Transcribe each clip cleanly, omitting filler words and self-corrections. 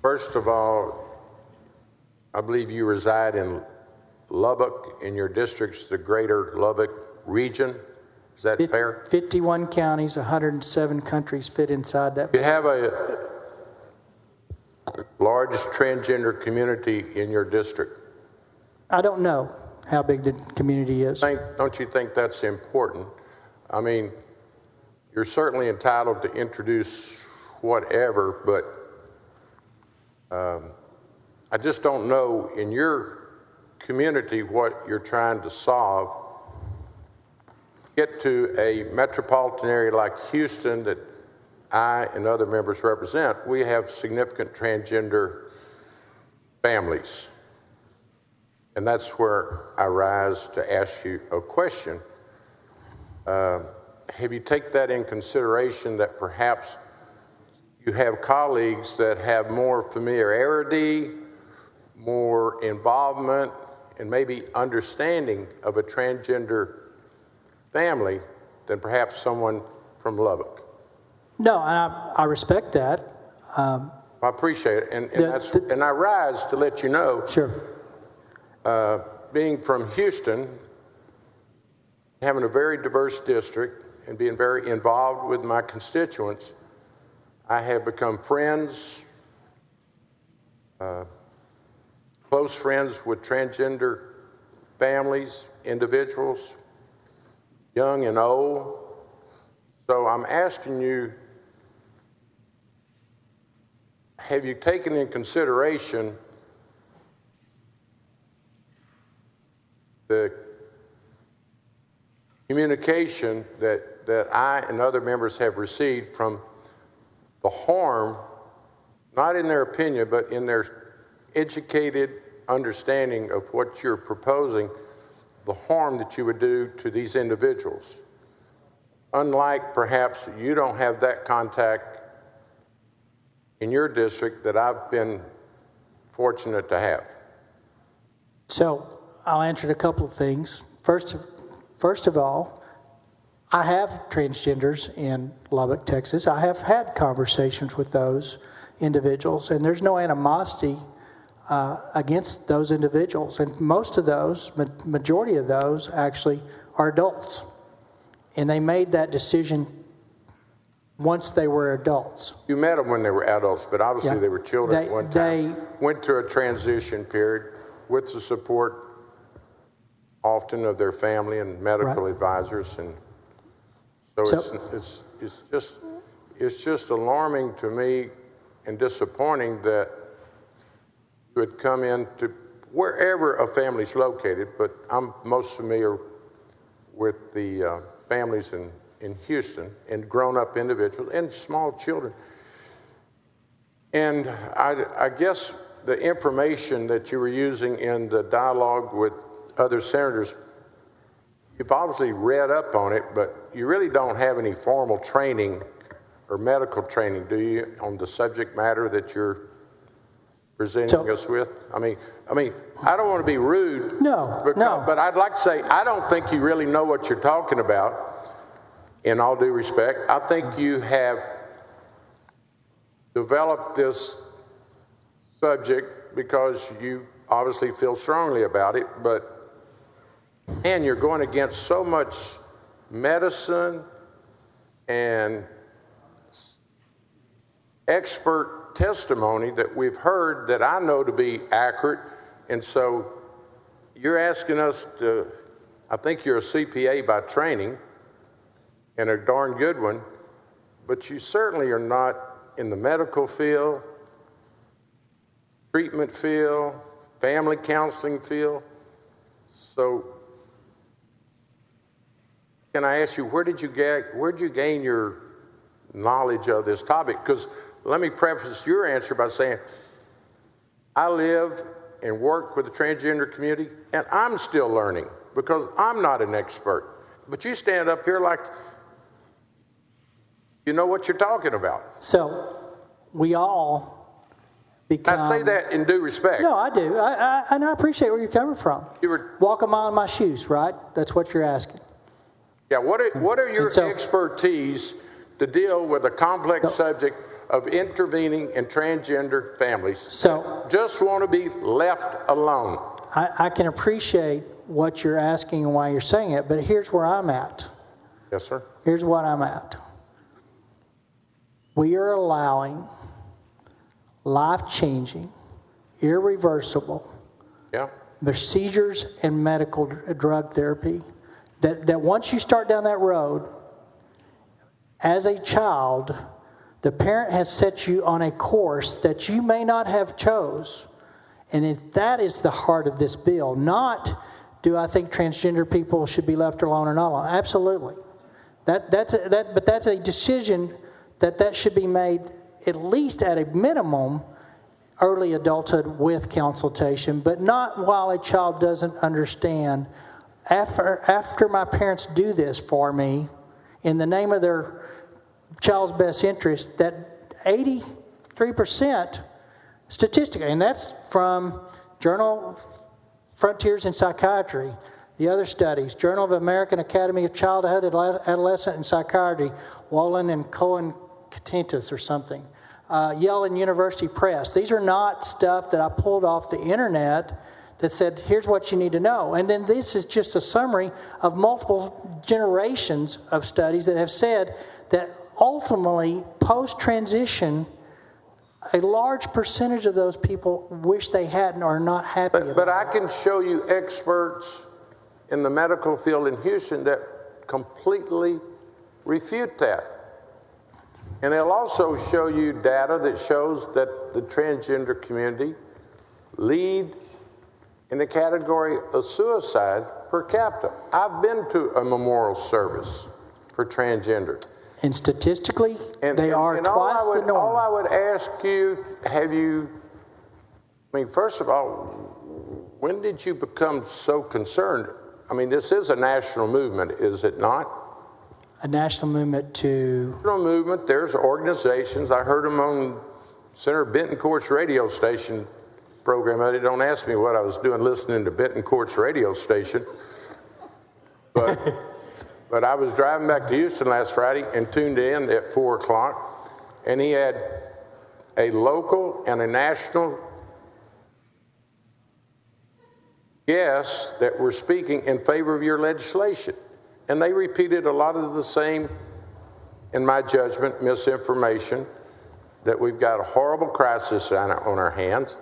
First of all, I believe you reside in Lubbock, and your district's the greater Lubbock region. Is that fair? 51 counties, 107 countries fit inside that. You have a large transgender community in your district. I don't know how big the community is. Don't you think that's important? I mean, you're certainly entitled to introduce whatever, but I just don't know in your community what you're trying to solve. Get to a metropolitan area like Houston that I and other members represent, we have significant transgender families. And that's where I rise to ask you a question. Have you taken that in consideration that perhaps you have colleagues that have more familiarity, more involvement, and maybe understanding of a transgender family than perhaps someone from Lubbock? No, and I respect that. I appreciate it, and I rise to let you know. Sure. Being from Houston, having a very diverse district, and being very involved with my constituents, I have become friends, close friends with transgender families, individuals, young and old. So I'm asking you, have you taken in consideration the communication that I and other members have received from the harm, not in their opinion, but in their educated understanding of what you're proposing, the harm that you would do to these individuals? Unlike perhaps you don't have that contact in your district that I've been fortunate to have. So I'll answer a couple of things. First of all, I have transgenders in Lubbock, Texas. I have had conversations with those individuals, and there's no animosity against those individuals. And most of those, majority of those actually are adults. And they made that decision once they were adults. You met them when they were adults, but obviously they were children at one time. Went through a transition period with the support often of their family and medical advisors, and so it's just alarming to me and disappointing that you would come into wherever a family's located, but I'm most familiar with the families in Houston and grown-up individuals and small children. And I guess the information that you were using in the dialogue with other senators, you've obviously read up on it, but you really don't have any formal training or medical training, do you, on the subject matter that you're presenting us with? I mean, I don't want to be rude. No. But I'd like to say, I don't think you really know what you're talking about, in all due respect. I think you have developed this subject because you obviously feel strongly about it, but man, you're going against so much medicine and expert testimony that we've heard that I know to be accurate. And so you're asking us to, I think you're a CPA by training and a darn good one, but you certainly are not in the medical field, treatment field, family counseling field. So can I ask you, where'd you gain your knowledge of this topic? Because let me preface your answer by saying, I live and work with the transgender community, and I'm still learning because I'm not an expert. But you stand up here like you know what you're talking about. So we all become... I say that in due respect. No, I do. And I appreciate where you're coming from. Walk a mile in my shoes, right? That's what you're asking. Yeah, what are your expertise to deal with a complex subject of intervening in transgender families So just want to be left alone. I can appreciate what you're asking and why you're saying it, but here's where I'm at. Yes, sir. Here's what I'm at. We are allowing life-changing, irreversible Yeah. procedures and medical drug therapy that once you start down that road, as a child, the parent has set you on a course that you may not have chose. And if that is the heart of this bill, not do I think transgender people should be left alone or not alone. Absolutely. But that's a decision that should be made at least at a minimum early adulthood with consultation, but not while a child doesn't understand. After my parents do this for me in the name of their child's best interest, that 83% statistically, and that's from Journal Frontiers in Psychiatry, the other studies, Journal of American Academy of Childhood, Adolescent, and Psychiatry, Wallen and Cohen-Katintas or something, Yale and University Press. These are not stuff that I pulled off the internet that said, here's what you need to know. And then this is just a summary of multiple generations of studies that have said that ultimately, post-transition, a large percentage of those people wish they hadn't or are not happy about it. But I can show you experts in the medical field in Houston that completely refute that. And they'll also show you data that shows that the transgender community lead in the category of suicide per capita. I've been to a memorial service for transgender. And statistically, they are twice the norm. All I would ask you, first of all, when did you become so concerned? I mean, this is a national movement, is it not? A national movement to... National movement, there's organizations. I heard them on Senator Bentoncourt's radio station program. Don't ask me what I was doing listening to Bentoncourt's radio station. But I was driving back to Houston last Friday and tuned in at 4 o'clock, and he had a local and a national guests that were speaking in favor of your legislation. And they repeated a lot of the same, in my judgment, misinformation, that we've got a horrible crisis on our hands.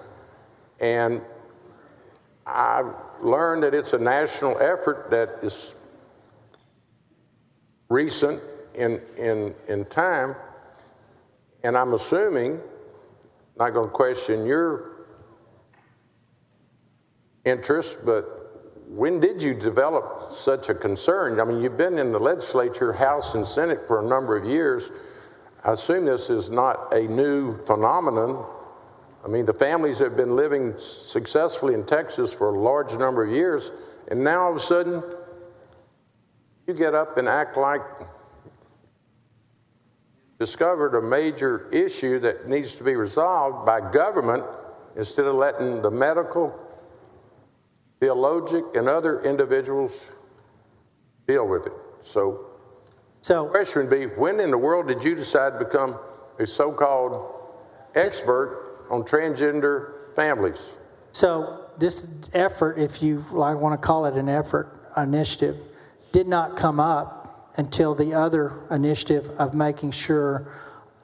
And I learned that it's a national effort that is recent in time, and I'm assuming, not going to question your interest, but when did you develop such a concern? I mean, you've been in the legislature, House and Senate for a number of years. I assume this is not a new phenomenon. I mean, the families have been living successfully in Texas for a large number of years, and now all of a sudden, you get up and act like discovered a major issue that needs to be resolved by government instead of letting the medical, theologic, and other individuals deal with it. So the question would be, when in the world did you decide to become a so-called expert on transgender families? So this effort, if you want to call it an effort, initiative, did not come up until the other initiative of making sure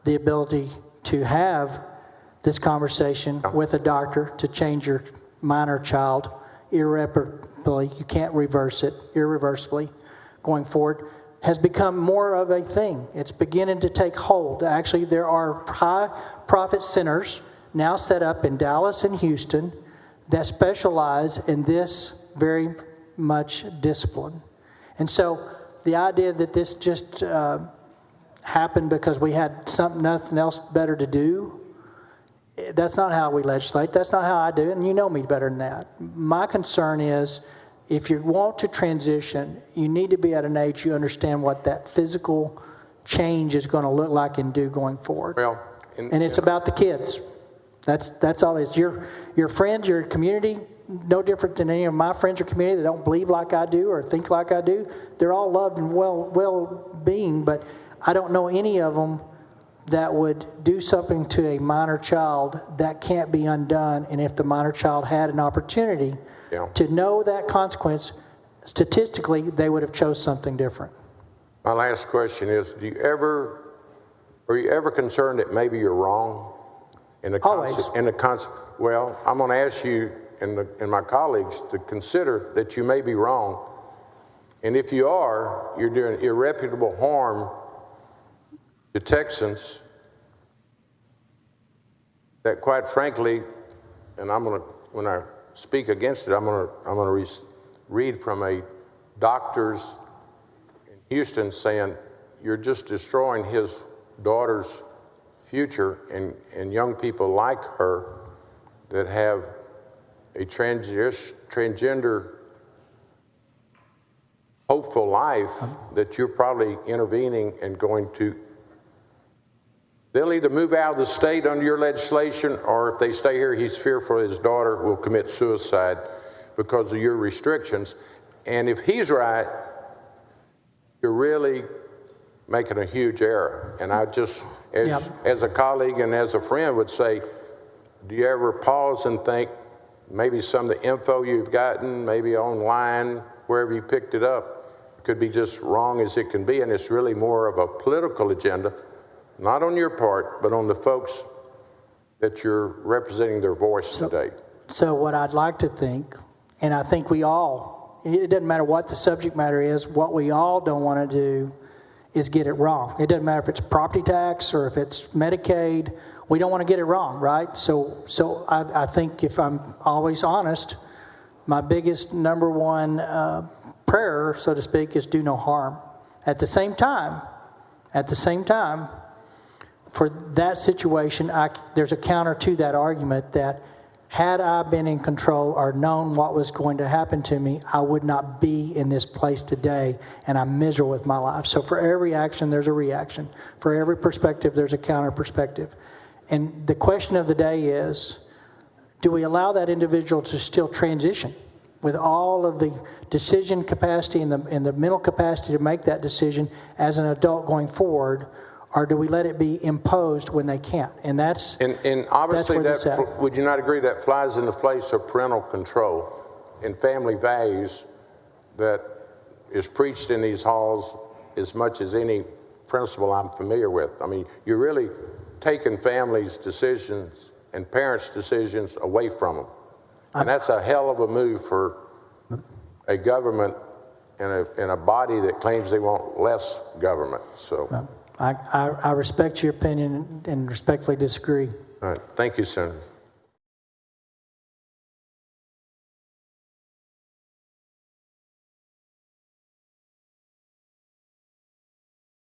the ability to have this conversation with a doctor to change your minor child irreparably, you can't reverse it, irreversibly, going forward, has become more of a thing. It's beginning to take hold. Actually, there are high-profit centers now set up in Dallas and Houston that specialize in this very much discipline. And so the idea that this just happened because we had nothing else better to do, that's not how we legislate. That's not how I do it, and you know me better than that. My concern is if you want to transition, you need to be at an age you understand what that physical change is going to look like and do going forward. Well, and it's about the kids. That's all it is. Your friends, your community, no different than any of my friends or community that don't believe like I do or think like I do. They're all loved and well-being, but I don't know any of them that would do something to a minor child that can't be undone. And if the minor child had an opportunity to know that consequence, statistically, they would have chose something different. My last question is, are you ever concerned that maybe you're wrong? Always. Well, I'm going to ask you and my colleagues to consider that you may be wrong. And if you are, you're doing irreparable harm to Texans that, quite frankly, and when I speak against it, I'm going to read from a doctor's in Houston saying, you're just destroying his daughter's future and young people like her that have a transgender hopeful life, that you're probably intervening and going to, they'll either move out of the state under your legislation, or if they stay here, he's fearful his daughter will commit suicide because of your restrictions. And if he's right, you're really making a huge error. And I just, as a colleague and as a friend would say, do you ever pause and think maybe some of the info you've gotten, maybe online, wherever you picked it up, could be just wrong as it can be, and it's really more of a political agenda, not on your part, but on the folks that you're representing their voice today? So what I'd like to think, and I think we all, it doesn't matter what the subject matter is, what we all don't want to do is get it wrong. It doesn't matter if it's property tax or if it's Medicaid. We don't want to get it wrong, right? So I think, if I'm always honest, my biggest number one prayer, so to speak, is do no harm. At the same time, for that situation, there's a counter to that argument that had I been in control or known what was going to happen to me, I would not be in this place today, and I'm miserable with my life. So for every action, there's a reaction. For every perspective, there's a counter perspective. And the question of the day is, do we allow that individual to still transition with all of the decision capacity and the mental capacity to make that decision as an adult going forward, or do we let it be imposed when they can't? And that's and obviously that's would you not agree that flies in the face of parental control and family values that is preached in these halls as much as any principle I'm familiar with? I mean, you're really taking families' decisions and parents' decisions away from them. And that's a hell of a move for a government and a body that claims they want less government. So I respect your opinion and respectfully disagree. all right. Thank you, Senator.